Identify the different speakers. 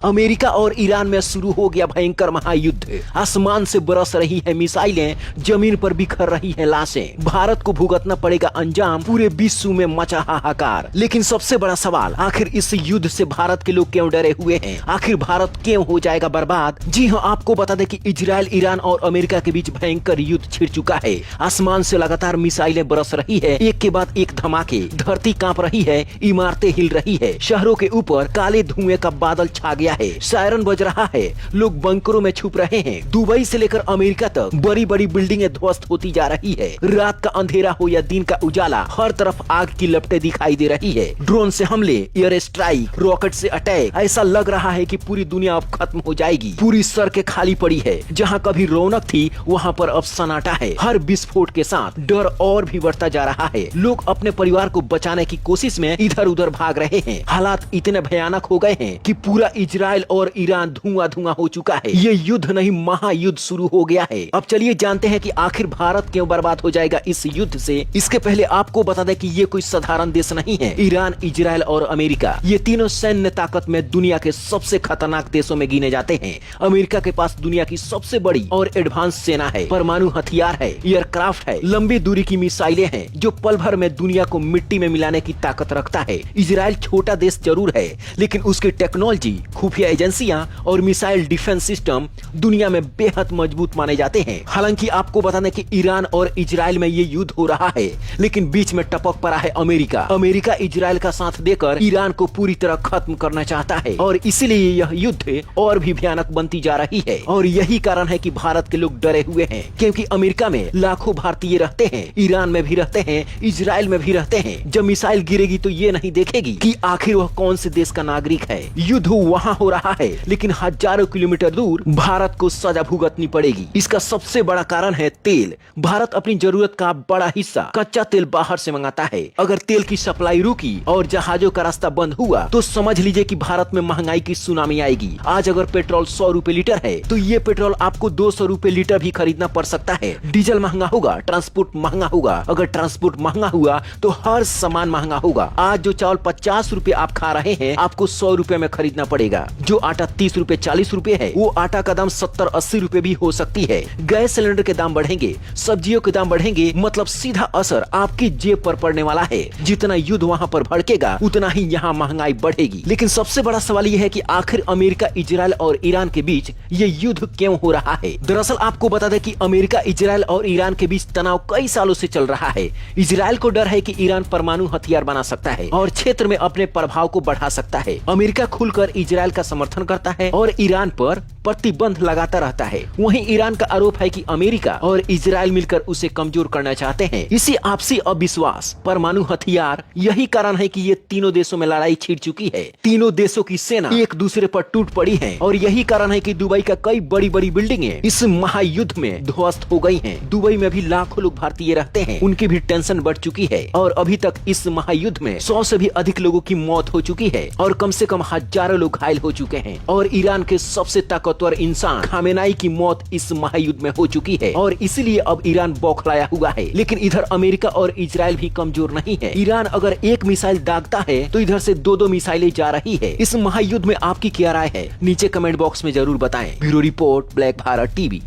Speaker 1: America और Iran में शुरू हो गया भयंकर महायुद्ध। आसमान से बरस रही है मिसाइलें, जमीन पर बिखर रही है लाशें। भारत को भुगतना पड़ेगा अंजाम, पूरे विश्व में मचा हाहाकार। लेकिन सबसे बड़ा सवाल, आखिर इस युद्ध से भारत के लोग क्यों डरे हुए हैं? आखिर भारत क्यों हो जाएगा बर्बाद? जी हाँ, आपको बता दें कि इजराइल, ईरान और अमेरिका के बीच भयंकर युद्ध छिड़ चुका है। आसमान से लगातार मिसाइलें बरस रही है, एक के बाद एक धमाके। धरती कांप रही है, इमारतें हिल रही है, शहरों के ऊपर काले धुएं का बादल छा गया है, सायरन बज रहा है, लोग बंकरों में छुप रहे हैं। दुबई से लेकर अमेरिका तक बड़ी बड़ी बिल्डिंगें ध्वस्त होती जा रही है। रात का अंधेरा हो या दिन का उजाला, हर तरफ आग की लपटें दिखाई दे रही है। ड्रोन से हमले, एयर स्ट्राइक, रॉकेट से अटैक, ऐसा लग रहा है कि पूरी दुनिया अब खत्म हो जाएगी। पूरी सड़कें खाली पड़ी है, जहाँ कभी रौनक थी वहाँ पर अब सन्नाटा है। हर विस्फोट के साथ डर और भी बढ़ता जा रहा है। लोग अपने परिवार को बचाने की कोशिश में इधर उधर भाग रहे हैं। हालात इतने भयानक हो गए हैं कि पूरा इजराइल और ईरान धुआं धुआं हो चुका है। ये युद्ध नहीं, महायुद्ध शुरू हो गया है। अब चलिए जानते हैं कि आखिर भारत क्यों बर्बाद हो जाएगा इस युद्ध से। इसके पहले आपको बता दें कि ये कोई साधारण देश नहीं है। ईरान, इजराइल और अमेरिका, ये तीनों सैन्य ताकत में दुनिया के सबसे खतरनाक देशों में गिने जाते हैं। अमेरिका के पास दुनिया की सबसे बड़ी और एडवांस सेना है, परमाणु हथियार है, एयरक्राफ्ट है, लंबी दूरी की मिसाइलें हैं जो पल भर में दुनिया को मिट्टी में मिलाने की ताकत रखता है। इजराइल छोटा देश जरूर है, लेकिन उसकी टेक्नोलॉजी, खुफिया एजेंसियां और मिसाइल डिफेंस सिस्टम दुनिया में बेहद मजबूत माने जाते हैं। हालांकि आपको बता दें कि ईरान और इजराइल में ये युद्ध हो रहा है, लेकिन बीच में टपक पड़ा है अमेरिका। अमेरिका इजराइल का साथ देकर ईरान को पूरी तरह खत्म करना चाहता है और इसीलिए यह युद्ध और भी भयानक बनती जा रही है। और यही कारण है कि भारत के लोग डरे हुए हैं, क्योंकि अमेरिका में लाखों भारतीय रहते हैं, ईरान में भी रहते हैं, इजराइल में भी रहते हैं। जब मिसाइल गिरेगी तो ये नहीं देखेगी कि आखिर वह कौन से देश का नागरिक है। युद्ध वहाँ हो रहा है, लेकिन हजारों किलोमीटर दूर भारत को सजा भुगतनी पड़ेगी। इसका सबसे बड़ा कारण है तेल। भारत अपनी जरूरत का बड़ा हिस्सा कच्चा तेल बाहर से मंगाता है। अगर तेल की सप्लाई रुकी और जहाजों का रास्ता बंद हुआ तो समझ लीजिए कि भारत में महंगाई की सुनामी आएगी। आज अगर पेट्रोल 100 रुपए लीटर है तो ये पेट्रोल आपको 200 रुपए लीटर भी खरीदना पड़ सकता है। डीजल महंगा होगा, ट्रांसपोर्ट महंगा होगा। अगर ट्रांसपोर्ट महंगा हुआ तो हर सामान महंगा होगा। आज जो चावल 50 रुपए आप खा रहे हैं, आपको 100 रुपए में खरीदना पड़ेगा। जो आटा 30 रुपए 40 रुपए है, वो आटा का दाम 70-80 रुपए भी हो सकती है। गैस सिलेंडर के दाम बढ़ेंगे, सब्जियों के दाम बढ़ेंगे, मतलब सीधा असर आपकी जेब पर पड़ने वाला है। जितना युद्ध वहाँ पर भड़केगा उतना ही यहाँ महंगाई बढ़ेगी। लेकिन सबसे बड़ा सवाल यह है कि आखिर अमेरिका, इजराइल और ईरान के बीच ये युद्ध क्यों हो रहा है? दरअसल आपको बता दें कि अमेरिका, इजराइल और ईरान के बीच तनाव कई सालों से चल रहा है। इजराइल को डर है कि ईरान परमाणु हथियार बना सकता है और क्षेत्र में अपने प्रभाव को बढ़ा सकता है। अमेरिका खुलकर इजराइल का समर्थन करता है और ईरान पर प्रतिबंध लगाता रहता है। वहीं ईरान का आरोप है कि अमेरिका और इजराइल मिलकर उसे कमजोर करना चाहते हैं। इसी आपसी अविश्वास, परमाणु हथियार, यही कारण है कि ये तीनों देशों में लड़ाई छिड़ चुकी है। तीनों देशों की सेना एक दूसरे पर टूट पड़ी है और यही कारण है कि दुबई का कई बड़ी बड़ी बिल्डिंगें इस महायुद्ध में ध्वस्त हो गई हैं। दुबई में भी लाखों लोग भारतीय रहते हैं, उनकी भी टेंशन बढ़ चुकी है और अभी तक इस महायुद्ध में 100 से भी अधिक लोगों की मौत हो चुकी है और कम से कम हजारों लोग घायल हो चुके हैं। और ईरान के सबसे ताकतवर इंसान खामेनाई की मौत इस महायुद्ध में हो चुकी है और इसीलिए अब ईरान बौखलाया हुआ है। लेकिन इधर अमेरिका और इजराइल भी कमजोर नहीं है। ईरान अगर एक मिसाइल दागता है तो इधर से 2-2 मिसाइलें जा रही है। इस महायुद्ध में आपकी क्या राय है? नीचे कमेंट बॉक्स में जरूर बताएं। Bureau report, black Bharat TV.